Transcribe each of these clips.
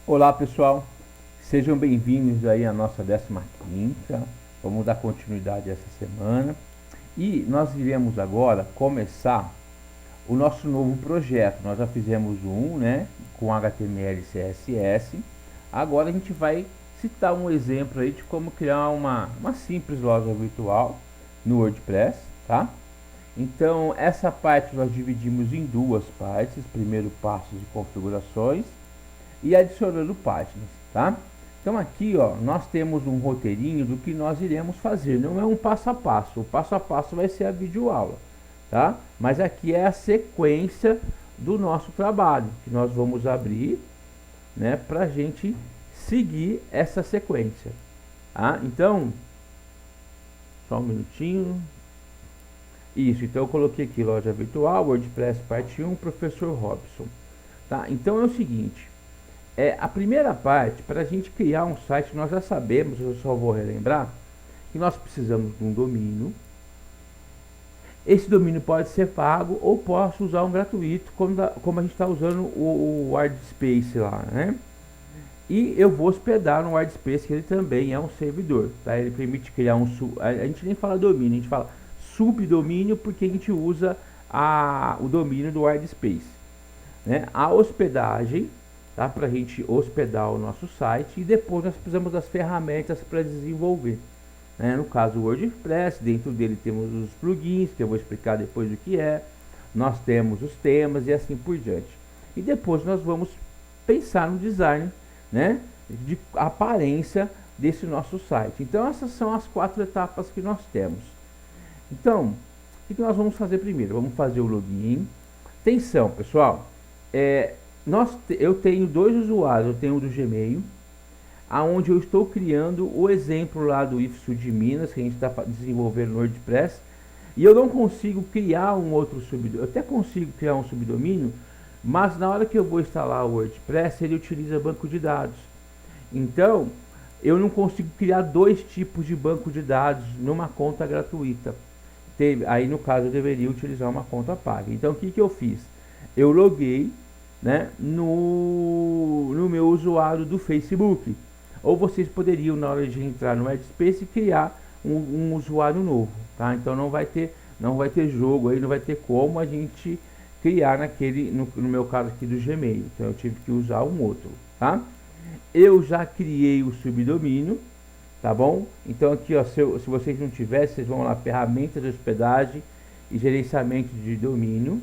Olá pessoal, sejam bem-vindos aí à nossa 15ª. Vamos dar continuidade essa semana e nós iremos agora começar o nosso novo projeto. Nós já fizemos um, né, com HTML e CSS. Agora a gente vai citar um exemplo aí de como criar uma simples loja virtual no WordPress, tá? Então essa parte nós dividimos em duas partes. Primeiro passo de configurações e adicionando páginas, tá? Então aqui, ó, nós temos um roteirinho do que nós iremos fazer. Não é um passo a passo. O passo a passo vai ser a videoaula, tá? Mas aqui é a sequência do nosso trabalho que nós vamos abrir, né, para a gente seguir essa sequência, tá? Então, só um minutinho. Isso, então eu coloquei aqui loja virtual, WordPress parte 1, professor Robson, tá? Então é o seguinte. A primeira parte, para a gente criar um site, nós já sabemos, eu só vou relembrar, que nós precisamos de um domínio. Esse domínio pode ser pago ou posso usar um gratuito, como a gente está usando o WordSpace lá, né? E eu vou hospedar no WordSpace, que ele também é um servidor, tá? Ele permite criar a gente nem fala domínio, a gente fala subdomínio, porque a gente usa o domínio do WordSpace, né? A hospedagem, tá? Para a gente hospedar o nosso site, e depois nós precisamos das ferramentas para desenvolver, né? No caso o WordPress, dentro dele temos os plugins, que eu vou explicar depois o que é, nós temos os temas e assim por diante. E depois nós vamos pensar no design, né, de aparência desse nosso site. Então essas são as 4 etapas que nós temos. Então, o que nós vamos fazer primeiro? Vamos fazer o login. Atenção, pessoal, eu tenho 2 usuários. Eu tenho o do Gmail, aonde eu estou criando o exemplo lá do IFSU de Minas, que a gente está desenvolvendo no WordPress, e eu não consigo criar um outro subdomínio. Eu até consigo criar um subdomínio, mas na hora que eu vou instalar o WordPress, ele utiliza banco de dados. Então, eu não consigo criar 2 tipos de banco de dados numa conta gratuita. Aí, no caso, eu deveria utilizar uma conta paga. Então, o que eu fiz? Eu loguei, né, no meu usuário do Facebook. Ou vocês poderiam, na hora de entrar no WordSpace, criar um usuário novo, tá? Então não vai ter jogo aí, não vai ter como a gente criar no meu caso aqui do Gmail. Então eu tive que usar um outro, tá? Eu já criei o subdomínio, tá bom? Então aqui, ó, se vocês não tivessem, vocês vão lá, ferramentas de hospedagem e gerenciamento de domínio.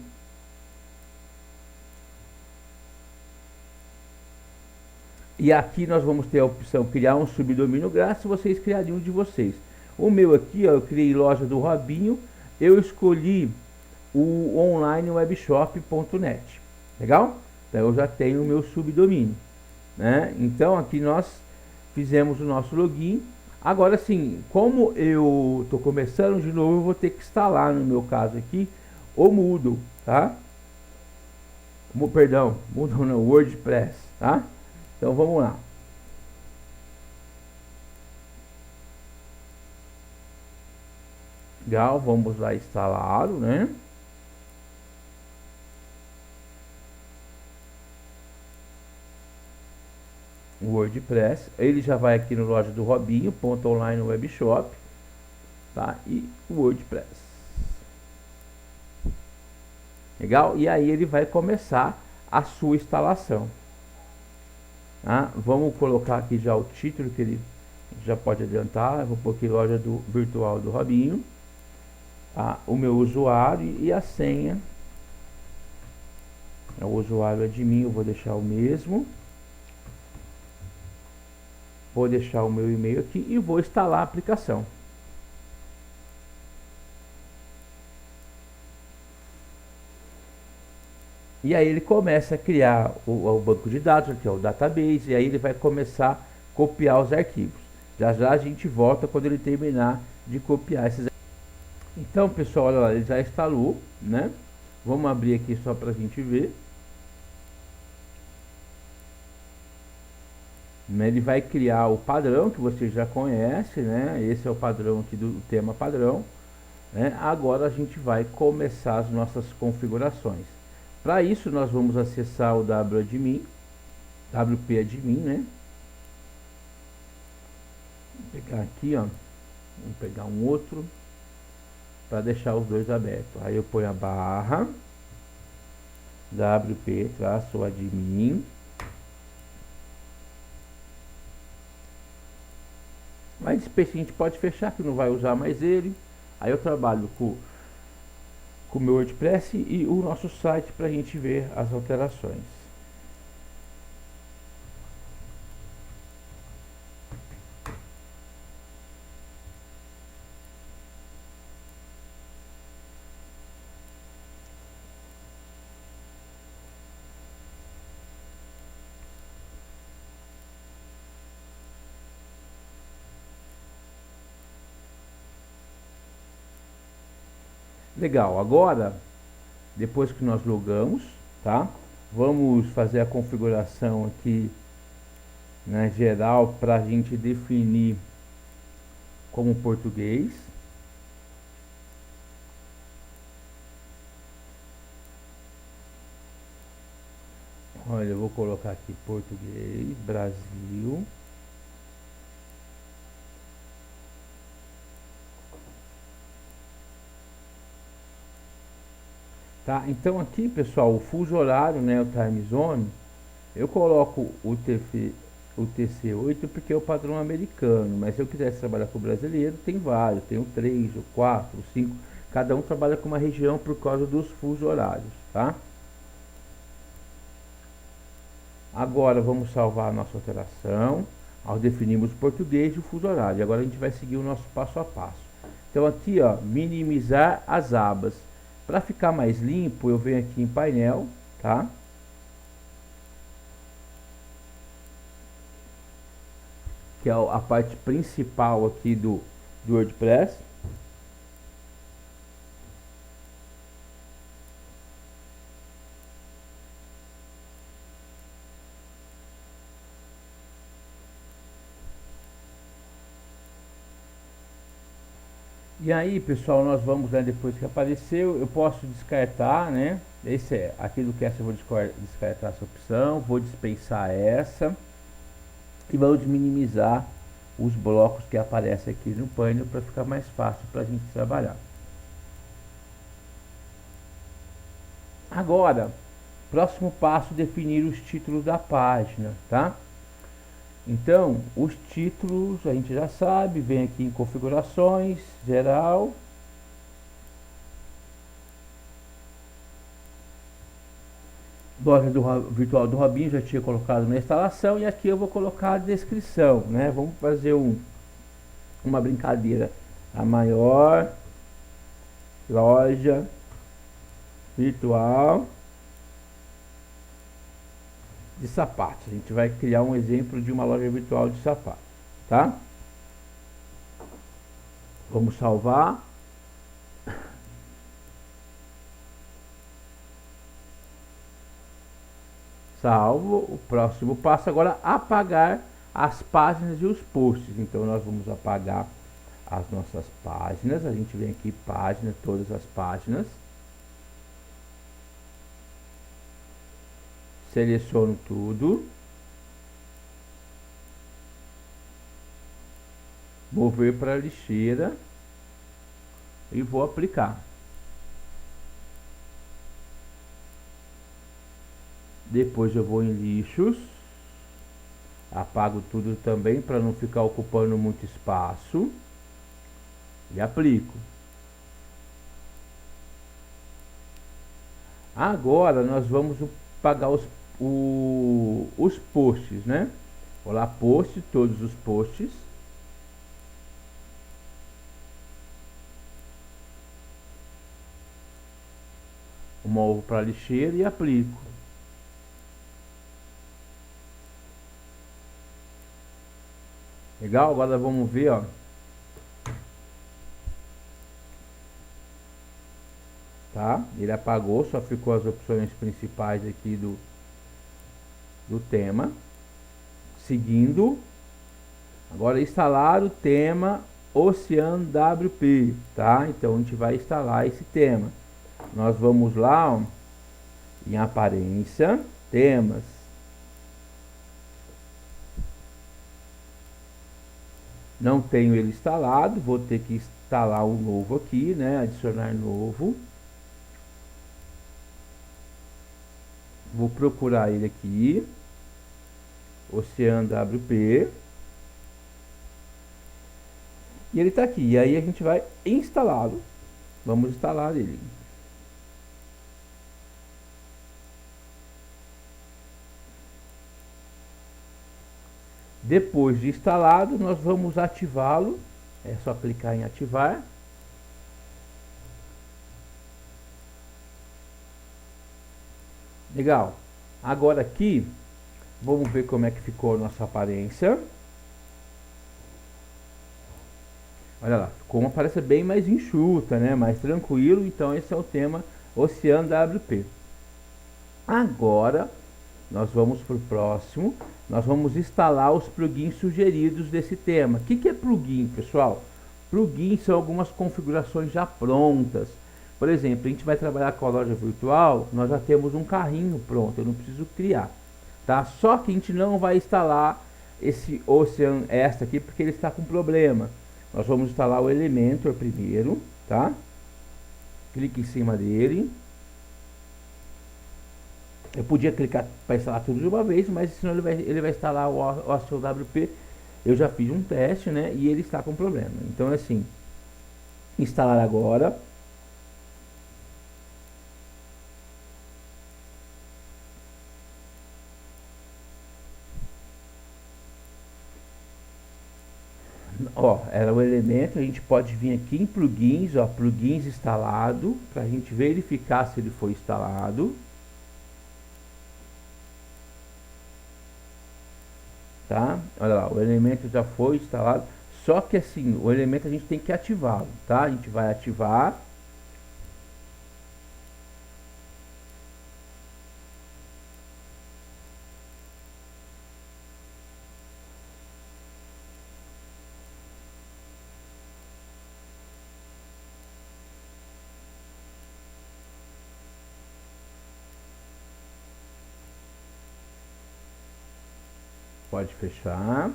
E aqui nós vamos ter a opção criar um subdomínio grátis, vocês criariam um de vocês. O meu aqui, ó, eu criei loja do Robinho, eu escolhi o online webshop.net. Legal? Então eu já tenho o meu subdomínio, né? Então aqui nós fizemos o nosso login. Agora sim, como eu estou começando de novo, eu vou ter que instalar, no meu caso aqui, o Moodle, tá? Perdão, Moodle não, WordPress, tá? Então vamos lá. Legal, vamos lá instalá-lo, né? O WordPress. Ele já vai aqui no loja do Robinho, ponto online webshop, tá? E o WordPress. Legal? E aí ele vai começar a sua instalação. Tá? Vamos colocar aqui já o título que ele já pode adiantar. Eu vou pôr aqui loja virtual do Robinho, tá? O meu usuário e a senha. O usuário é de mim, eu vou deixar o mesmo. Vou deixar o meu e-mail aqui e vou instalar a aplicação. E aí ele começa a criar o banco de dados, que é o database, e aí ele vai começar a copiar os arquivos. Já já a gente volta quando ele terminar de copiar esses arquivos. Então, pessoal, olha lá, ele já instalou, né? Vamos abrir aqui só para a gente ver. Ele vai criar o padrão que você já conhece, né? Esse é o padrão aqui do tema padrão, né? Agora a gente vai começar as nossas configurações. Para isso nós vamos acessar o www.admin, WP admin, né? Vou pegar aqui, ó. Vou pegar um outro para deixar os dois abertos. Aí eu ponho a barra WP-admin. Mas esse peixe a gente pode fechar, que não vai usar mais ele. Aí eu trabalho com o meu WordPress e o nosso site para a gente ver as alterações. Legal, agora, depois que nós logamos, tá? Vamos fazer a configuração aqui na geral para a gente definir como português. Olha, eu vou colocar aqui português, Brasil. Tá? Então aqui, pessoal, o fuso horário, né, o time zone, eu coloco o TC8 porque é o padrão americano, mas se eu quisesse trabalhar com o brasileiro, tem vários, tem o 3, o 4, o 5, cada um trabalha com uma região por causa dos fusos horários, tá? Agora vamos salvar a nossa alteração, ao definirmos o português e o fuso horário. Agora a gente vai seguir o nosso passo a passo. Então aqui, ó, minimizar as abas. Para ficar mais limpo, eu venho aqui em painel, tá? Que é a parte principal aqui do WordPress. E aí, pessoal, nós vamos, né, depois que apareceu, eu posso descartar, né? Esse é aqui do cast, eu vou descartar essa opção, vou dispensar essa e vamos minimizar os blocos que aparecem aqui no painel para ficar mais fácil para a gente trabalhar. Agora, próximo passo, definir os títulos da página, tá? Então, os títulos a gente já sabe, vem aqui em configurações, geral. Loja virtual do Robinho, já tinha colocado na instalação, e aqui eu vou colocar a descrição, né? Vamos fazer uma brincadeira. A maior loja virtual de sapatos. A gente vai criar um exemplo de uma loja virtual de sapatos, tá? Vamos salvar. Salvo. O próximo passo agora apagar as páginas e os posts. Então nós vamos apagar as nossas páginas. A gente vem aqui, página, todas as páginas. Seleciono tudo. Mover para a lixeira. E vou aplicar. Depois eu vou em lixos. Apago tudo também para não ficar ocupando muito espaço. E aplico. Agora nós vamos apagar os posts, né? Vou lá, post, todos os posts. Movo para a lixeira e aplico. Legal? Agora vamos ver, ó. Tá? Ele apagou, só ficou as opções principais aqui do tema. Seguindo. Agora instalar o tema Oceano WP, tá? Então a gente vai instalar esse tema. Nós vamos lá, ó, em aparência, temas. não tenho ele instalado, vou ter que instalar um novo aqui, né? Adicionar novo. Vou procurar ele aqui, Ocean WP. E ele está aqui. E aí a gente vai instalá-lo. Vamos instalar ele. Depois de instalado, nós vamos ativá-lo. É só clicar em ativar. Legal. Agora aqui, vamos ver como é que ficou a nossa aparência. Olha lá, ficou uma aparência bem mais enxuta, né? Mais tranquilo. Então esse é o tema Ocean WP. Agora, nós vamos para o próximo. Nós vamos instalar os plugins sugeridos desse tema. O que é plugin, pessoal? Plugins são algumas configurações já prontas. Por exemplo, a gente vai trabalhar com a loja virtual, nós já temos um carrinho pronto, eu não preciso criar, tá? Só que a gente não vai instalar esse Ocean Extra aqui porque ele está com problema. Nós vamos instalar o Elementor primeiro, tá? Clique em cima dele. Eu podia clicar para instalar tudo de uma vez, mas senão ele vai instalar o Ocean WP. Eu já fiz um teste, né? E ele está com problema. Então, assim, instalar agora. Ó, era o elemento, a gente pode vir aqui em plugins, ó, plugins instalado, para a gente verificar se ele foi instalado. Tá? Olha lá, o elemento já foi instalado, só que assim, o elemento a gente tem que ativá-lo, tá? A gente vai ativar. Pode fechar.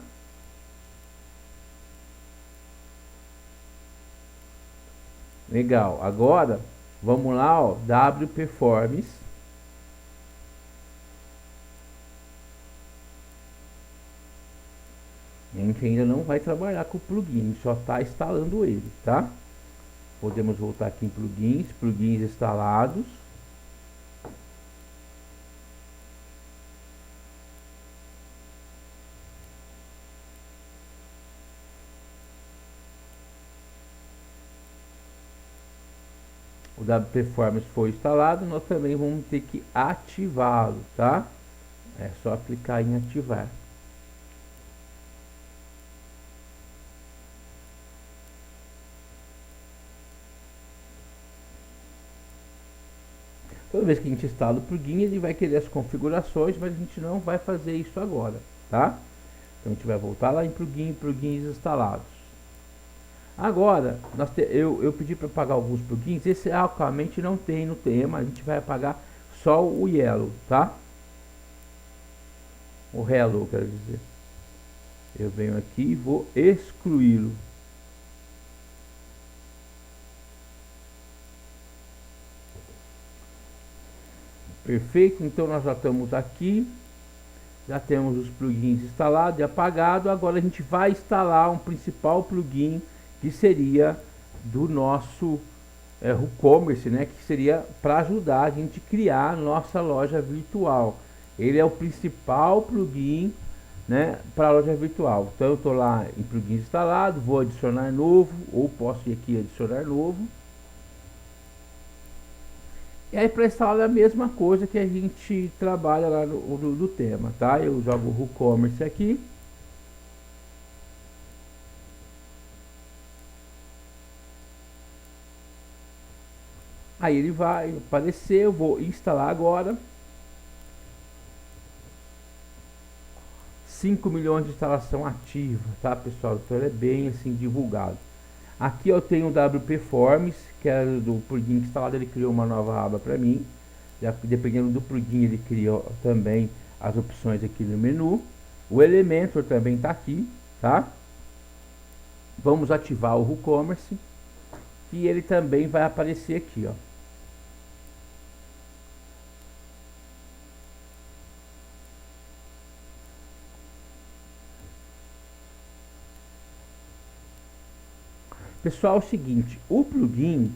Legal. Agora, vamos lá, ó, WPForms. A gente ainda não vai trabalhar com o plugin, a gente só está instalando ele, tá? Podemos voltar aqui em plugins, plugins instalados. O WPForms foi instalado, nós também vamos ter que ativá-lo, tá? É só clicar em ativar. Toda vez que a gente instala o plugin, ele vai querer as configurações, mas a gente não vai fazer isso agora, tá? Então a gente vai voltar lá em plugin, plugins instalados. Agora, eu pedi para apagar alguns plugins, esse atualmente não tem no tema, a gente vai apagar só o Yellow, tá? O Hello, quero dizer. Eu venho aqui e vou excluí-lo. Perfeito, então nós já estamos aqui, já temos os plugins instalados e apagados. Agora a gente vai instalar um principal plugin que seria do nosso WooCommerce, né? Que seria para ajudar a gente a criar nossa loja virtual. Ele é o principal plugin, né, para a loja virtual. Então eu estou lá em plugins instalados, vou adicionar novo, ou posso ir aqui adicionar novo. E aí para instalar é a mesma coisa que a gente trabalha lá no tema, tá? Eu jogo o WooCommerce aqui. Aí ele vai aparecer, eu vou instalar agora. 5 milhões de instalação ativa, tá, pessoal? Então ele é bem assim divulgado. Aqui eu tenho o WPForms, que era do plugin instalado, ele criou uma nova aba para mim. Dependendo do plugin, ele criou também as opções aqui no menu. O Elementor também está aqui, tá? vamos ativar o WooCommerce, e ele também vai aparecer aqui, ó. Pessoal, é o seguinte, o plugin,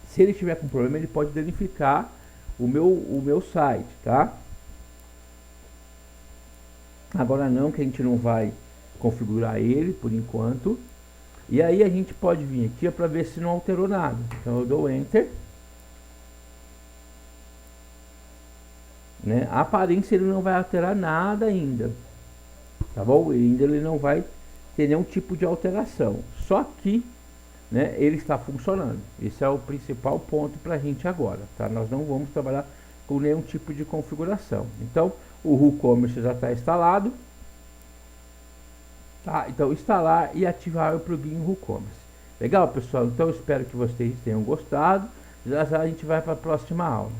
se ele tiver com problema, ele pode danificar o meu site, tá? Agora não, que a gente não vai configurar ele por enquanto. E aí a gente pode vir aqui para ver se não alterou nada. Então eu dou Enter. Né? A aparência ele não vai alterar nada ainda. Tá bom? Ainda ele não vai ter nenhum tipo de alteração. Só que, né, ele está funcionando. Esse é o principal ponto para a gente agora. Tá? Nós não vamos trabalhar com nenhum tipo de configuração. Então o WooCommerce já está instalado. Tá? Então instalar e ativar o plugin WooCommerce. Legal, pessoal? Então eu espero que vocês tenham gostado. Já já a gente vai para a próxima aula.